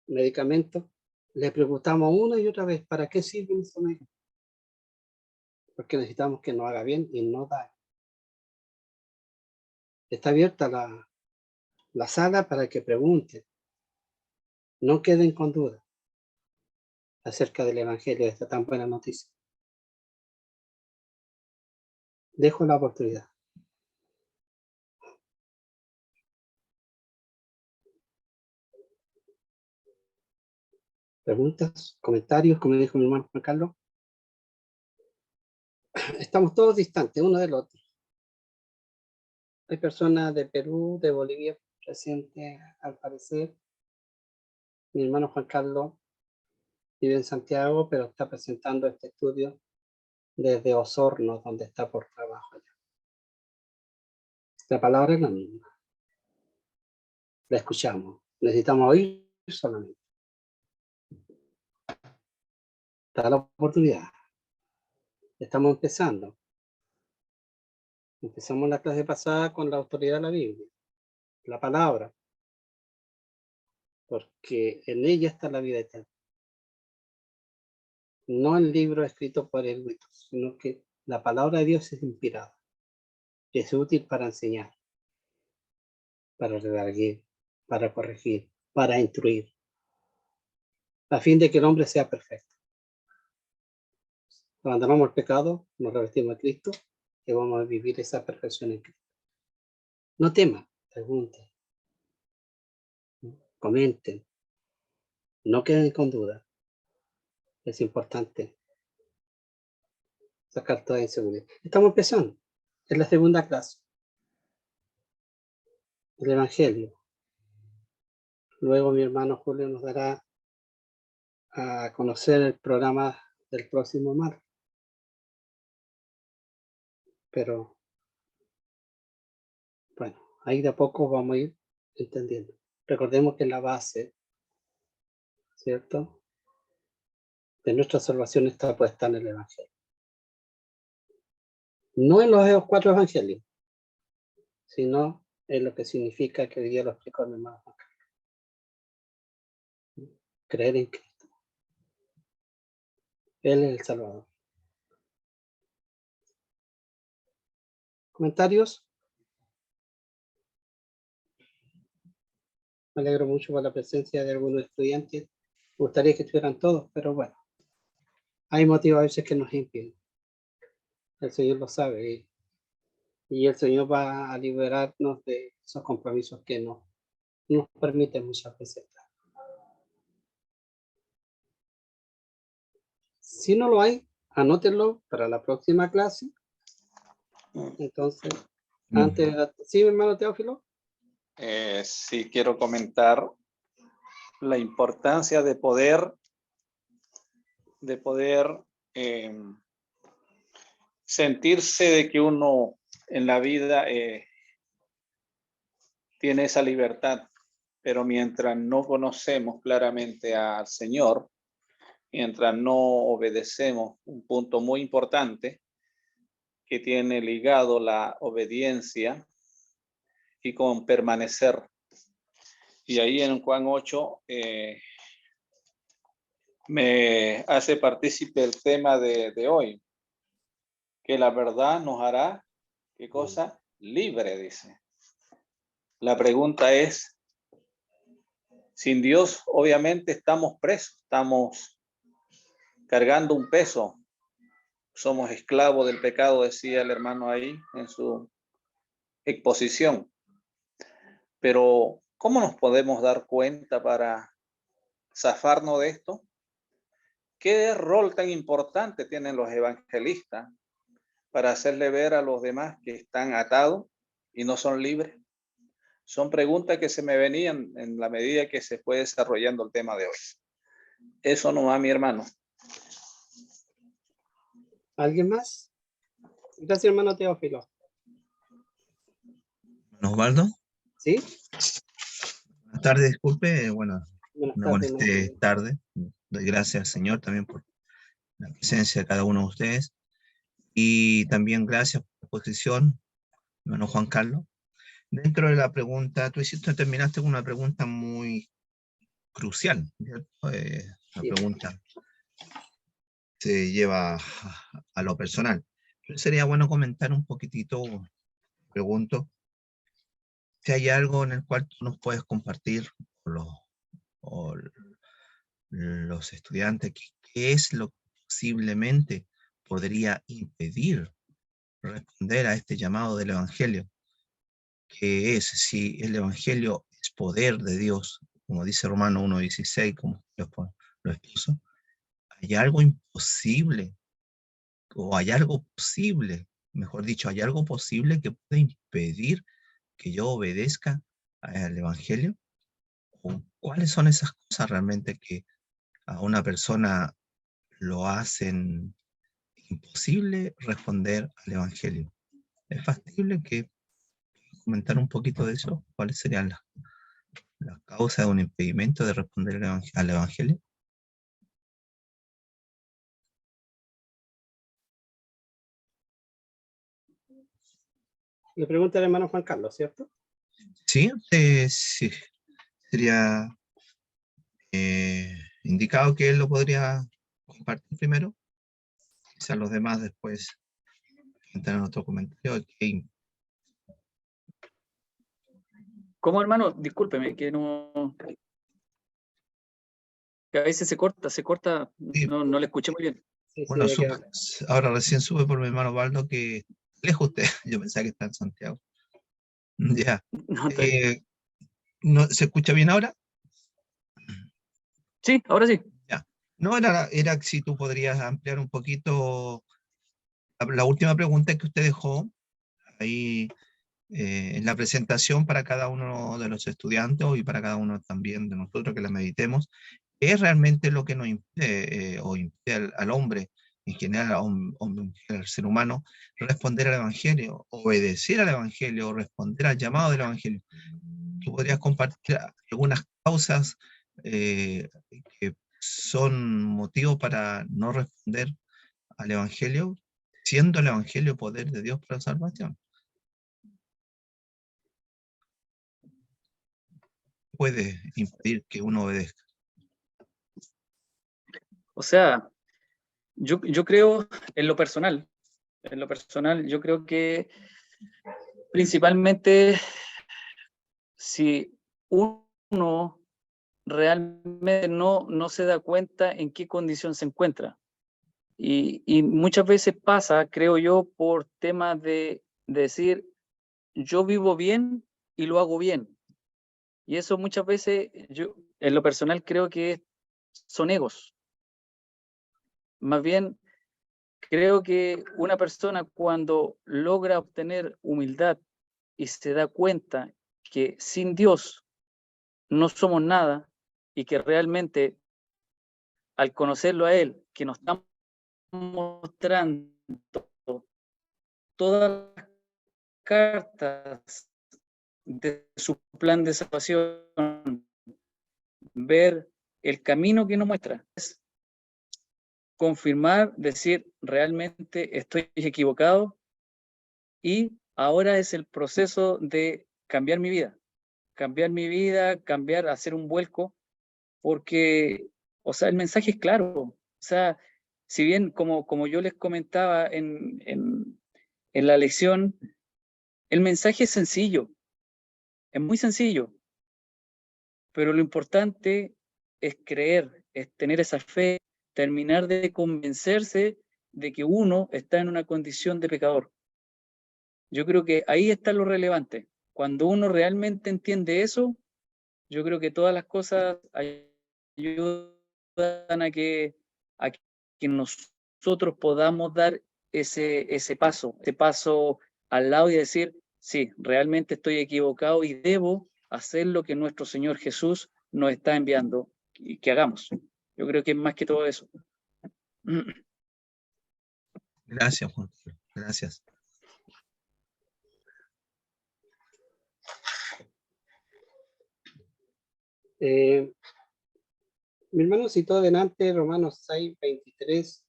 S1: medicamentos, le preguntamos una y otra vez, ¿para qué sirven esos medicamentos? Porque necesitamos que nos haga bien y no dañe. Está abierta la sala para que pregunten. No queden con dudas acerca del Evangelio, de esta tan buena noticia. Dejo la oportunidad. Preguntas, comentarios, como dijo mi hermano Juan Carlos. Estamos todos distantes uno del otro. Hay personas de Perú, de Bolivia presentes, al parecer. Mi hermano Juan Carlos vive en Santiago, pero está presentando este estudio desde Osorno, donde está por trabajo. La palabra es la misma. La escuchamos. Necesitamos oír solamente. Está la oportunidad. Estamos empezando. Empezamos la clase pasada con la autoridad de la Biblia, la palabra, porque en ella está la vida eterna. No el libro escrito por eruditos, sino que la palabra de Dios es inspirada, es útil para enseñar, para redarguir, para corregir, para instruir, a fin de que el hombre sea perfecto. Abandonamos el pecado, nos revestimos de Cristo y vamos a vivir esa perfección en Cristo. No teman, pregunten, comenten, no queden con duda. Es importante sacar toda inseguridad. Estamos empezando. Es la segunda clase. El Evangelio. Luego mi hermano Julio nos dará a conocer el programa del próximo martes. Pero, bueno, ahí de a poco vamos a ir entendiendo. Recordemos que la base, ¿cierto?, de nuestra salvación está puesta en el Evangelio. No en los 4 evangelios, sino en lo que significa, que hoy día lo explicó mi hermano Juan Carlos. Creer en Cristo. Él es el Salvador. ¿Comentarios? Me alegro mucho por la presencia de algunos estudiantes. Me gustaría que estuvieran todos, pero bueno, hay motivos a veces que nos impiden. El Señor lo sabe y el Señor va a liberarnos de esos compromisos que no nos permiten muchas veces. Si no lo hay, anótenlo para la próxima clase. Entonces, antes de ¿sí, mi hermano Teófilo?
S2: Sí, quiero comentar la importancia de poder sentirse de que uno en la vida tiene esa libertad, pero mientras no conocemos claramente al Señor, mientras no obedecemos, un punto muy importante que tiene ligado la obediencia y con permanecer. Y ahí en Juan 8 me hace partícipe el tema de hoy, que la verdad nos hará, ¿qué cosa? Libre, dice. La pregunta es, sin Dios obviamente estamos presos, estamos cargando un peso, somos esclavos del pecado, decía el hermano ahí en su exposición. Pero, ¿cómo nos podemos dar cuenta para zafarnos de esto? ¿Qué rol tan importante tienen los evangelistas para hacerle ver a los demás que están atados y no son libres? Son preguntas que se me venían en la medida que se fue desarrollando el tema de hoy. Eso no va, mi hermano.
S1: ¿Alguien más? Gracias, hermano Teófilo.
S4: Osvaldo,
S1: ¿Sí?
S4: buenas tardes, disculpe, bueno,
S1: Buenas
S4: una buena
S1: tardes.
S4: tarde. Doy gracias al Señor también por la presencia de cada uno de ustedes y también gracias por la exposición, hermano Juan Carlos. Dentro de la pregunta, terminaste con una pregunta muy crucial, ¿cierto? La
S1: Sí.
S4: pregunta se lleva a lo personal. Pero sería bueno comentar un poquitito, pregunto, si hay algo en el cual tú nos puedes compartir o los estudiantes, ¿qué es lo que posiblemente podría impedir responder a este llamado del Evangelio? Que es, si el Evangelio es poder de Dios, como dice Romano 1:16, como lo expuso, ¿hay algo imposible o hay algo posible, mejor dicho, hay algo posible que pueda impedir que yo obedezca al Evangelio? ¿O cuáles son esas cosas realmente que a una persona lo hacen imposible responder al Evangelio? ¿Es factible que comentar un poquito de eso? ¿Cuáles serían las causas de un impedimento de responder al Evangelio?
S1: Le pregunta el hermano Juan Carlos, ¿cierto?
S4: Sí, sí, sería indicado que él lo podría compartir primero. Quizás los demás después entran en otro comentario.
S3: ¿Cómo, hermano? Discúlpeme, que no... Que a veces se corta,
S4: Sí,
S3: no le escuché muy bien.
S1: Sí,
S4: bueno,
S1: ya quedó.
S4: ahora recién supe por mi hermano Osvaldo que lejos usted, yo pensaba que está en Santiago. Ya.
S3: No, está bien.
S4: ¿No, ¿se escucha bien ahora?
S3: Sí, ahora sí.
S4: Ya. No, era si tú podrías ampliar un poquito la última pregunta que usted dejó ahí en la presentación para cada uno de los estudiantes y para cada uno también de nosotros que la meditemos. ¿Qué es realmente lo que nos impide o impide al hombre, en general, al ser humano, responder al Evangelio, obedecer al Evangelio, responder al llamado del Evangelio? ¿Tú podrías compartir algunas causas que son motivo para no responder al Evangelio, siendo el Evangelio poder de Dios para la salvación? Puede impedir que uno obedezca.
S3: O sea, yo creo en lo personal, yo creo que principalmente si uno realmente no se da cuenta en qué condición se encuentra. Y muchas veces pasa, creo yo, por temas de decir, yo vivo bien y lo hago bien. Y eso muchas veces, yo en lo personal creo que son egos. Más bien, creo que una persona cuando logra obtener humildad y se da cuenta que sin Dios no somos nada y que realmente al conocerlo a Él, que nos está mostrando todas las cartas de su plan de salvación, ver el camino que nos muestra, es confirmar, decir, realmente estoy equivocado y ahora es el proceso de cambiar mi vida, cambiar, hacer un vuelco, porque, o sea, el mensaje es claro, o sea, si bien como yo les comentaba en la lección, el mensaje es sencillo, es muy sencillo, pero lo importante es creer, es tener esa fe, terminar de convencerse de que uno está en una condición de pecador. Yo creo que ahí está lo relevante. Cuando uno realmente entiende eso, yo creo que todas las cosas ayudan a que nosotros podamos dar ese paso al lado y decir, sí, realmente estoy equivocado y debo hacer lo que nuestro Señor Jesús nos está enviando y que hagamos. Yo creo que es más que todo eso.
S4: Gracias, Juan. Gracias.
S1: Mi hermano citó adelante Romanos 6, 23.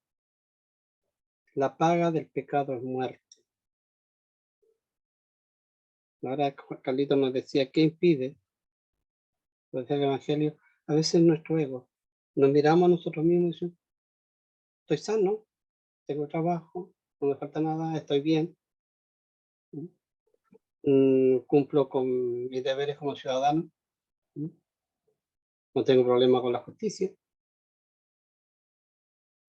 S1: La paga del pecado es muerte. Ahora Carlito nos decía, ¿qué impide? Pues el Evangelio, a veces nuestro ego. Nos miramos a nosotros mismos y decimos, estoy sano, tengo trabajo, no me falta nada, estoy bien. Cumplo con mis deberes como ciudadano. No tengo problema con la justicia.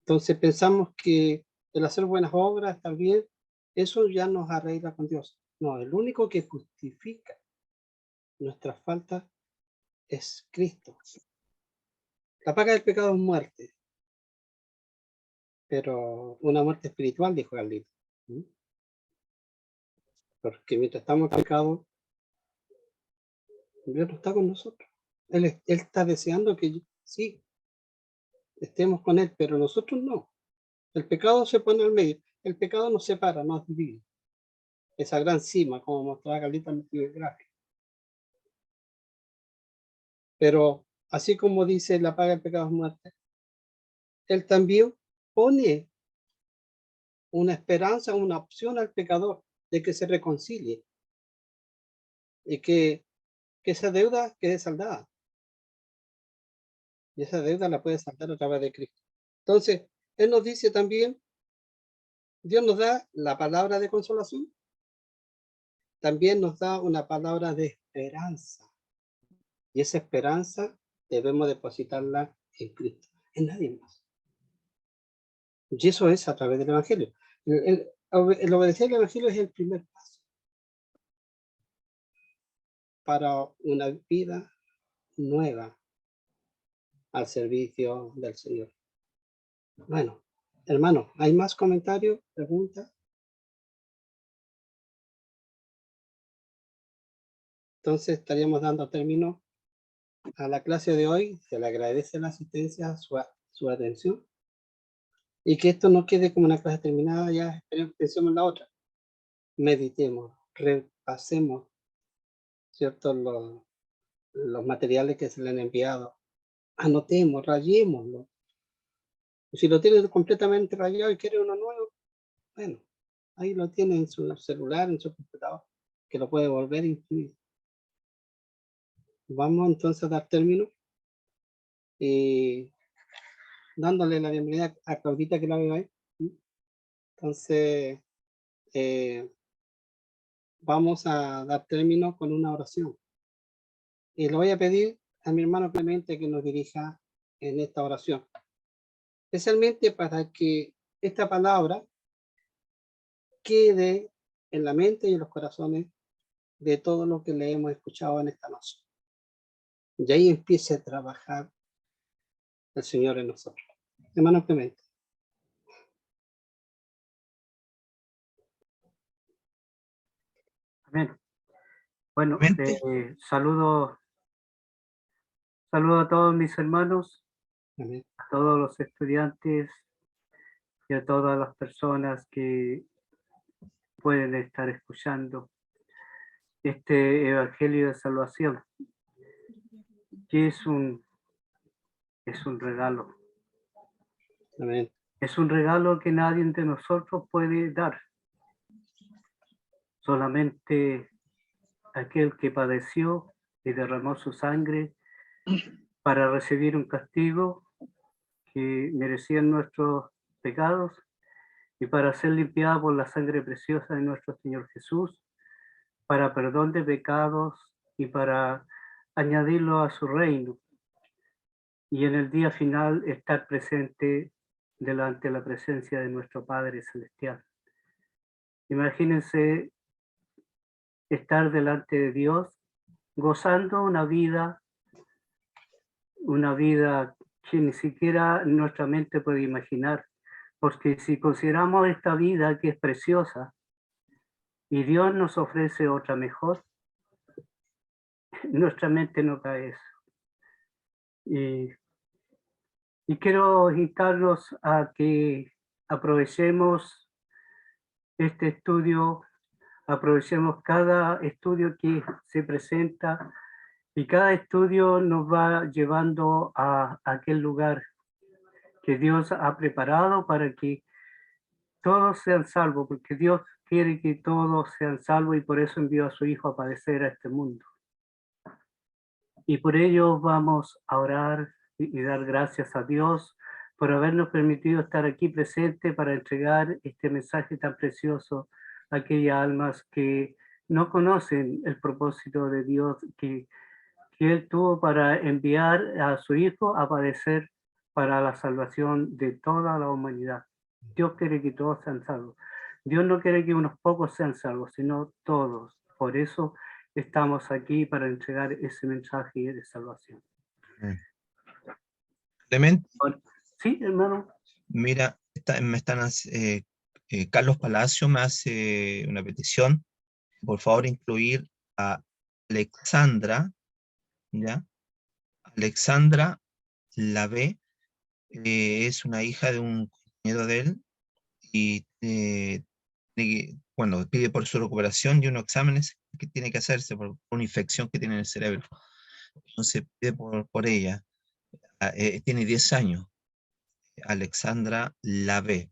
S1: Entonces pensamos que el hacer buenas obras, estar bien, eso ya nos arregla con Dios. No, el único que justifica nuestras faltas es Cristo. La paga del pecado es muerte, pero una muerte espiritual, dijo Carlito. Porque mientras estamos en pecado, Dios no está con nosotros. Él está deseando que sí, estemos con Él, pero nosotros no. El pecado se pone al medio. El pecado nos separa, nos divide. Esa gran cima, como mostraba Carlita en el gráfico. Pero así como dice la paga del pecado es muerte, Él también pone una esperanza, una opción al pecador de que se reconcilie y que esa deuda quede saldada. Y esa deuda la puede saldar a través de Cristo. Entonces, Él nos dice también, Dios nos da la palabra de consolación, también nos da una palabra de esperanza. Y esa esperanza debemos depositarla en Cristo, en nadie más. Y eso es a través del Evangelio. El obedecer el Evangelio es el primer paso para una vida nueva al servicio del Señor. Bueno, hermano, ¿hay más comentarios, preguntas? Entonces estaríamos dando término a la clase de hoy. Se le agradece la asistencia, su atención. Y que esto no quede como una clase terminada, ya pensemos en la otra. Meditemos, repasemos, ¿cierto? Los materiales que se le han enviado. Anotemos, rayémoslo. Si lo tiene completamente rayado y quiere uno nuevo, bueno, ahí lo tiene en su celular, en su computador, que lo puede volver a imprimir. Vamos entonces a dar término y dándole la bienvenida a Claudita que la veo ahí. Entonces, vamos a dar término con una oración. Y le voy a pedir a mi hermano Clemente que nos dirija en esta oración. Especialmente para que esta palabra quede en la mente y en los corazones de todo lo que le hemos escuchado en esta noche. Y ahí empiece a trabajar el Señor en nosotros. Hermano Clemente.
S5: Amén. Bueno,
S4: Clemente.
S5: saludo a todos mis hermanos,
S1: Amén.
S5: a todos los estudiantes y a todas las personas que pueden estar escuchando este Evangelio de Salvación, que es un regalo.
S1: Amén.
S5: Es un regalo que nadie de nosotros puede dar. Solamente aquel que padeció y derramó su sangre para recibir un castigo que merecían nuestros pecados y para ser limpiado por la sangre preciosa de nuestro Señor Jesús, para perdón de pecados y para añadirlo a su reino. Y en el día final estar presente delante de la presencia de nuestro Padre Celestial. Imagínense estar delante de Dios, gozando una vida que ni siquiera nuestra mente puede imaginar, porque si consideramos esta vida que es preciosa, y Dios nos ofrece otra mejor, nuestra mente no cae eso. Y quiero invitarlos a que aprovechemos este estudio, aprovechemos cada estudio que se presenta, y cada estudio nos va llevando a aquel lugar que Dios ha preparado para que todos sean salvos, porque Dios quiere que todos sean salvos y por eso envió a su Hijo a padecer a este mundo. Y por ello vamos a orar y dar gracias a Dios por habernos permitido estar aquí presente para entregar este mensaje tan precioso a aquellas almas que no conocen el propósito de Dios que Él tuvo para enviar a su Hijo a padecer para la salvación de toda la humanidad. Dios quiere que todos sean salvos. Dios no quiere que unos pocos sean salvos, sino todos. Por eso estamos aquí para entregar ese mensaje de salvación.
S4: Clemente,
S5: Sí, hermano.
S4: mira, Carlos Palacio me hace una petición, por favor incluir a Alexandra, ¿ya? Alexandra Lavé, es una hija de un compañero de él y bueno, pide por su recuperación y unos exámenes que tiene que hacerse por una infección que tiene en el cerebro. Entonces pide por ella. Tiene 10 años, Alexandra Lavé.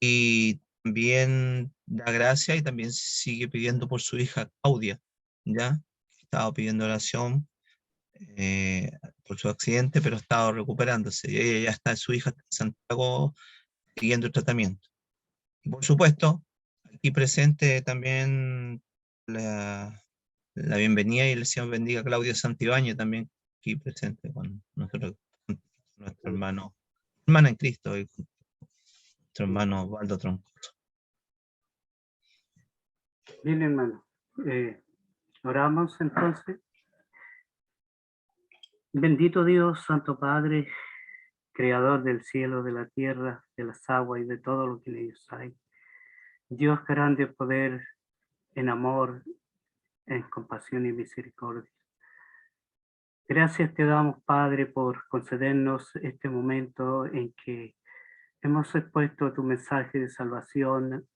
S4: Y también da gracia y también sigue pidiendo por su hija Claudia, ¿ya? Estaba pidiendo oración por su accidente, pero estaba recuperándose. Y ella ya está, su hija está en Santiago siguiendo el tratamiento. Y por supuesto, aquí presente también la bienvenida, y el Señor bendiga a Claudia Santibáñez, también aquí presente con nuestro hermana en Cristo, y con nuestro hermano Waldo Troncoso.
S5: Bien, hermano. Oramos entonces. Bendito Dios, Santo Padre, Creador del cielo, de la tierra, de las aguas y de todo lo que en ellos hay. Dios grande poder, en amor, en compasión y misericordia. Gracias te damos, Padre, por concedernos este momento en que hemos expuesto tu mensaje de salvación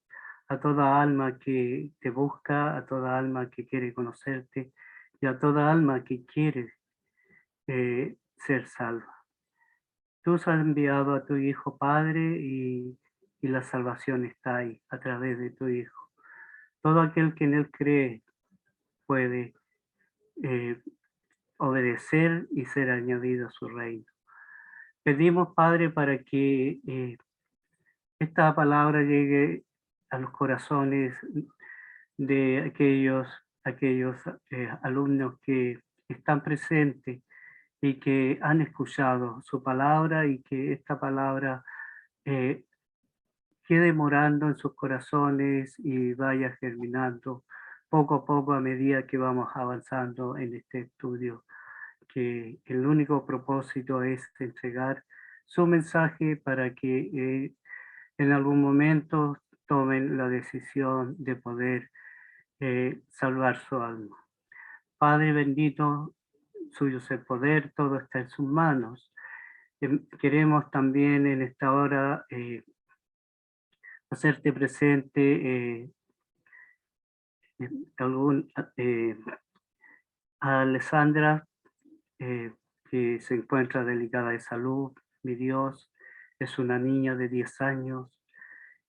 S5: a toda alma que te busca, a toda alma que quiere conocerte y a toda alma que quiere ser salva. Tú has enviado a tu Hijo, Padre, y la salvación está ahí a través de tu Hijo. Todo aquel que en Él cree puede obedecer y ser añadido a su reino. Pedimos, Padre, para que esta palabra llegue a los corazones de aquellos alumnos que están presentes y que han escuchado su palabra, y que esta palabra quede morando en sus corazones y vaya germinando poco a poco a medida que vamos avanzando en este estudio, que el único propósito es entregar su mensaje para que en algún momento tomen la decisión de poder salvar su alma. Padre bendito, suyo es el poder, todo está en sus manos. Queremos también en esta hora hacerte presente a Alessandra, que se encuentra delicada de salud. Mi Dios, es una niña de 10 años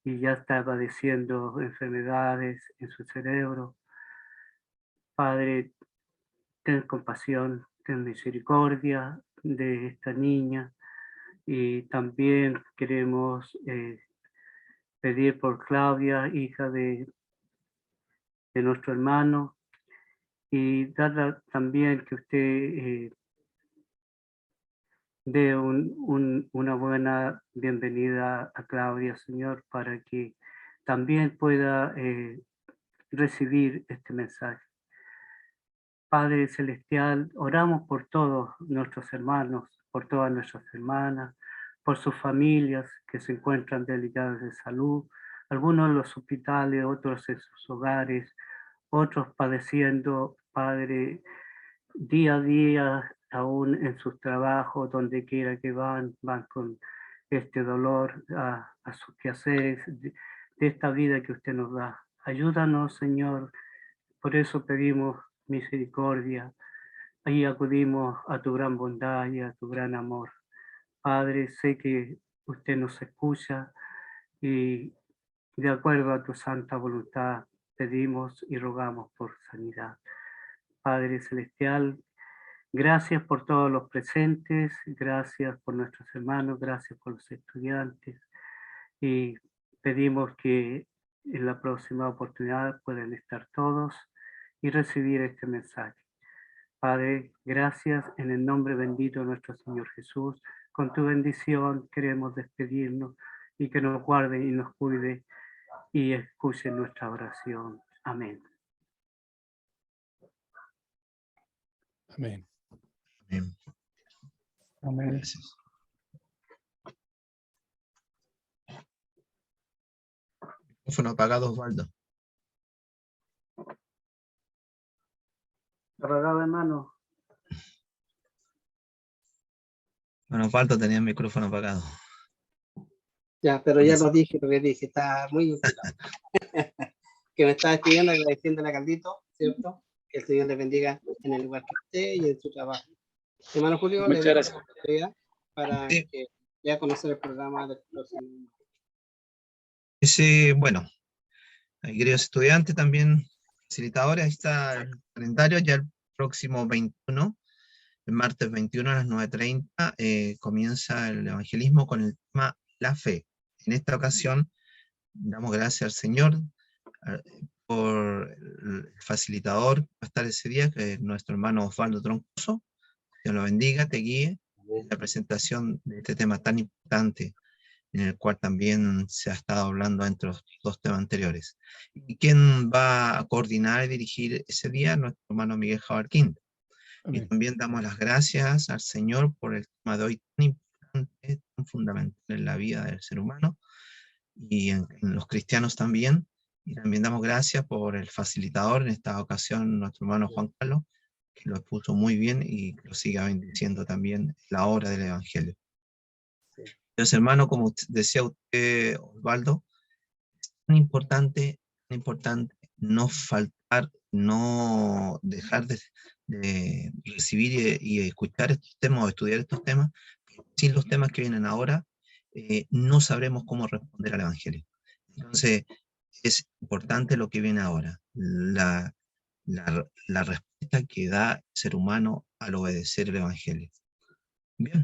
S5: y ya está padeciendo enfermedades en su cerebro. Padre, ten compasión, ten misericordia de esta niña, y también queremos pedir por Claudia, hija de nuestro hermano, y darle también que usted dé una buena bienvenida a Claudia, Señor, para que también pueda recibir este mensaje. Padre Celestial, oramos por todos nuestros hermanos, por todas nuestras hermanas, por sus familias que se encuentran delicadas de salud, algunos en los hospitales, otros en sus hogares, otros padeciendo, Padre, día a día, aún en sus trabajos, donde quiera que van con este dolor a sus quehaceres de esta vida que usted nos da. Ayúdanos, Señor, por eso pedimos misericordia, ahí acudimos a tu gran bondad y a tu gran amor. Padre, sé que usted nos escucha y de acuerdo a tu santa voluntad pedimos y rogamos por sanidad. Padre Celestial, gracias por todos los presentes, gracias por nuestros hermanos, gracias por los estudiantes y pedimos que en la próxima oportunidad puedan estar todos y recibir este mensaje. Padre, gracias en el nombre bendito de nuestro Señor Jesús. Con tu bendición queremos despedirnos y que nos guarde y nos cuide y escuche nuestra oración. Amén.
S6: Amén.
S4: Amén.
S6: Amén.
S4: Gracias. Micrófono apagado, Osvaldo.
S5: Apagado, hermano.
S4: Bueno, Osvaldo tenía el micrófono apagado.
S1: Ya, pero ya lo dije, lo que dije, está muy ocupado. Que me estaba escribiendo, agradeciéndole a Caldito, ¿cierto? Que el Señor le bendiga en el lugar que esté y en su trabajo. Hermano Julio,
S3: Muchas
S1: le doy
S3: gracias.
S1: la oportunidad para
S4: Sí.
S1: que dé a conocer el programa del próximo.
S4: Sí, bueno, queridos estudiantes, también facilitadores, ahí está el calendario, ya el próximo 21, el martes 21 a las 9:30, comienza el evangelismo con el tema la fe. En esta ocasión, damos gracias al Señor por el facilitador que va a estar ese día, que es nuestro hermano Osvaldo Troncoso. Dios lo bendiga, te guíe en la presentación de este tema tan importante, en el cual también se ha estado hablando entre los dos temas anteriores. ¿Y quién va a coordinar y dirigir ese día? Nuestro hermano Miguel Jabarquín. Y
S6: Amén.
S4: también damos las gracias al Señor por el tema de hoy tan importante, tan fundamental en la vida del ser humano y en los cristianos también. Y también damos gracias por el facilitador, en esta ocasión nuestro hermano Juan Carlos, que lo expuso muy bien y que lo siga bendiciendo también la obra del Evangelio. Entonces, hermano, como decía usted, Osvaldo, es tan importante no faltar, no dejar de recibir y escuchar estos temas o estudiar estos temas. Sin los temas que vienen ahora, no sabremos cómo responder al Evangelio. Entonces, es importante lo que viene ahora, la respuesta que da el ser humano al obedecer el Evangelio. Bien.